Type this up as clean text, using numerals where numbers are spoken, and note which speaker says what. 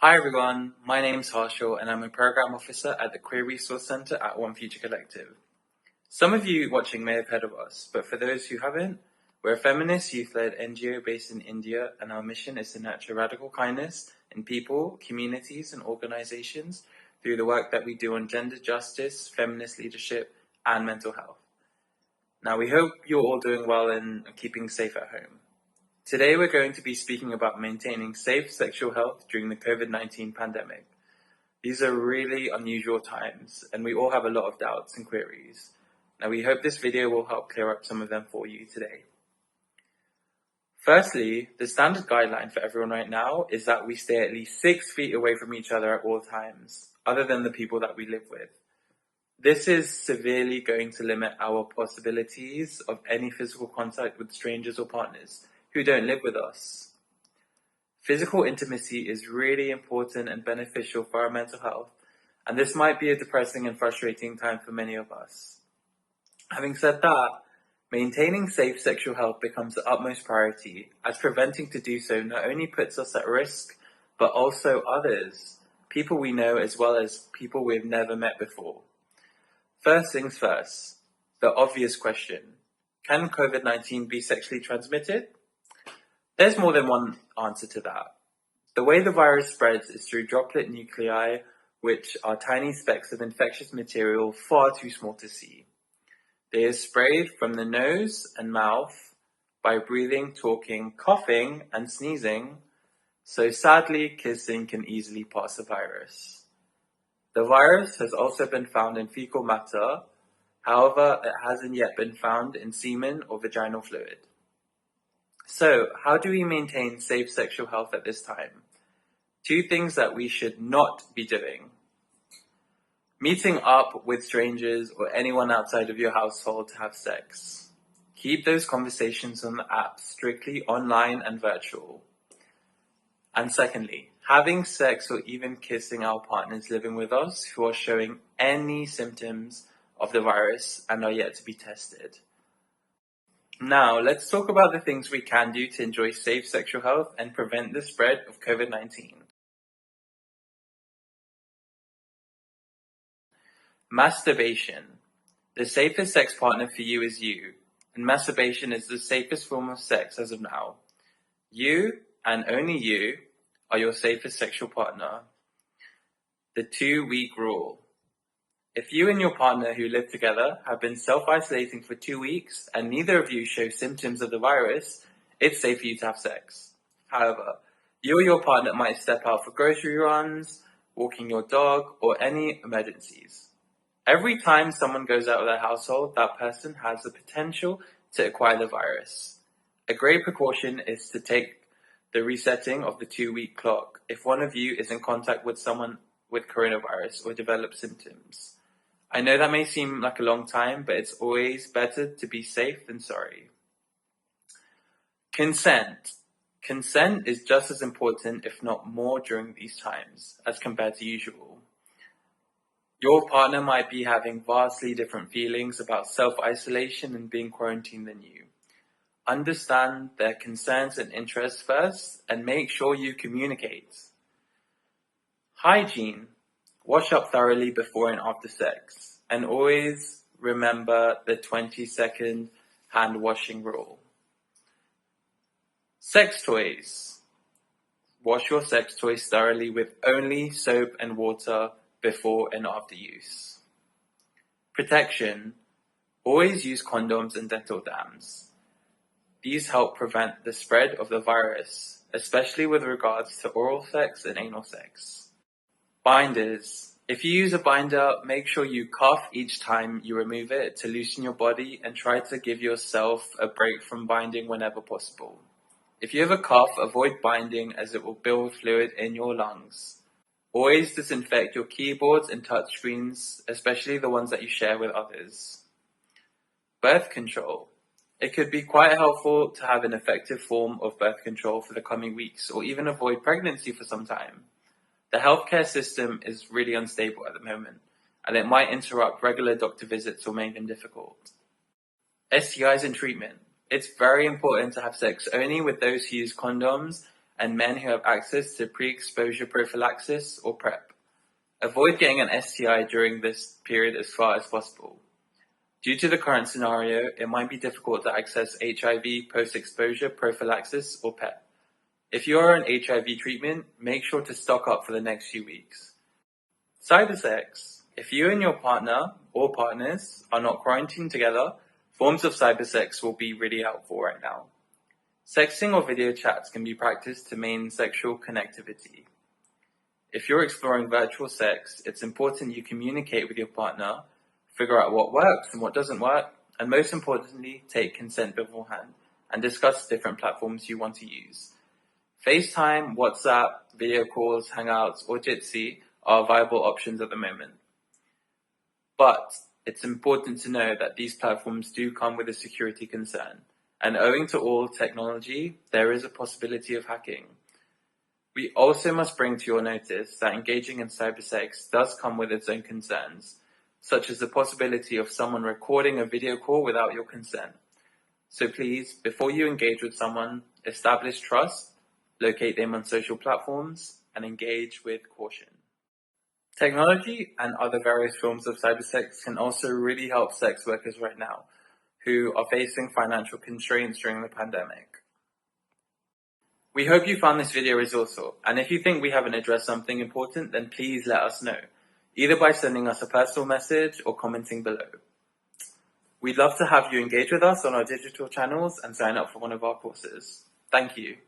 Speaker 1: Hi everyone, my name's Harshal and I'm a Program Officer at the Queer Resource Centre at One Future Collective. Some of you watching may have heard of us, but for those who haven't, we're a feminist youth-led NGO based in India, and our mission is to nurture radical kindness in people, communities and organisations through the work that we do on gender justice, feminist leadership and mental health. Now we hope you're all doing well and keeping safe at home. Today we're going to be speaking about maintaining safe sexual health during the COVID-19 pandemic. These are really unusual times, and we all have a lot of doubts and queries. Now we hope this video will help clear up some of them for you today. Firstly, the standard guideline for everyone right now is that we stay at least 6 feet away from each other at all times, other than the people that we live with. This is severely going to limit our possibilities of any physical contact with strangers or partners who don't live with us. Physical intimacy is really important and beneficial for our mental health, and this might be a depressing and frustrating time for many of us. Having said that, maintaining safe sexual health becomes the utmost priority, as preventing to do so not only puts us at risk, but also others, people we know as well as people we've never met before. First things first, the obvious question: can COVID-19 be sexually transmitted? There's more than one answer to that. The way the virus spreads is through droplet nuclei, which are tiny specks of infectious material far too small to see. They are sprayed from the nose and mouth by breathing, talking, coughing, and sneezing, so sadly, kissing can easily pass the virus. The virus has also been found in fecal matter, however, it hasn't yet been found in semen or vaginal fluid. So, how do we maintain safe sexual health at this time? 2 things that we should not be doing: meeting up with strangers or anyone outside of your household to have sex. Keep those conversations on the app strictly online and virtual. And secondly, having sex or even kissing our partners living with us who are showing any symptoms of the virus and are yet to be tested. Now, let's talk about the things we can do to enjoy safe sexual health and prevent the spread of COVID-19. Masturbation. The safest sex partner for you is you, and masturbation is the safest form of sex as of now. You, and only you, are your safest sexual partner. The 2-week rule. If you and your partner who live together have been self-isolating for 2 weeks and neither of you show symptoms of the virus, it's safe for you to have sex. However, you or your partner might step out for grocery runs, walking your dog, or any emergencies. Every time someone goes out of their household, that person has the potential to acquire the virus. A great precaution is to take the resetting of the 2-week clock if one of you is in contact with someone with coronavirus or develops symptoms. I know that may seem like a long time, but it's always better to be safe than sorry. Consent. Consent is just as important, if not more, during these times as compared to usual. Your partner might be having vastly different feelings about self-isolation and being quarantined than you. Understand their concerns and interests first and make sure you communicate. Hygiene. Wash up thoroughly before and after sex, and always remember the 20-second hand washing rule. Sex toys. Wash your sex toys thoroughly with only soap and water before and after use. Protection. Always use condoms and dental dams. These help prevent the spread of the virus, especially with regards to oral sex and anal sex. Binders. If you use a binder, make sure you cough each time you remove it to loosen your body and try to give yourself a break from binding whenever possible. If you have a cough, avoid binding as it will build fluid in your lungs. Always disinfect your keyboards and touchscreens, especially the ones that you share with others. Birth control. It could be quite helpful to have an effective form of birth control for the coming weeks, or even avoid pregnancy for some time. The healthcare system is really unstable at the moment, and it might interrupt regular doctor visits or make them difficult. STIs and treatment. It's very important to have sex only with those who use condoms and men who have access to pre-exposure prophylaxis or PrEP. Avoid getting an STI during this period as far as possible. Due to the current scenario, it might be difficult to access HIV post-exposure prophylaxis or PrEP. If you are on HIV treatment, make sure to stock up for the next few weeks. Cybersex. If you and your partner or partners are not quarantined together, forms of cybersex will be really helpful right now. Sexting or video chats can be practiced to maintain sexual connectivity. If you're exploring virtual sex, it's important you communicate with your partner, figure out what works and what doesn't work, and most importantly, take consent beforehand and discuss different platforms you want to use. FaceTime, WhatsApp, video calls, Hangouts, or Jitsi are viable options at the moment. But it's important to know that these platforms do come with a security concern, and owing to all technology, there is a possibility of hacking. We also must bring to your notice that engaging in cybersex does come with its own concerns, such as the possibility of someone recording a video call without your consent. So please, before you engage with someone, establish trust, locate them on social platforms, and engage with caution. Technology and other various forms of cybersex can also really help sex workers right now, who are facing financial constraints during the pandemic. We hope you found this video resourceful, and if you think we haven't addressed something important, then please let us know, either by sending us a personal message or commenting below. We'd love to have you engage with us on our digital channels and sign up for one of our courses. Thank you.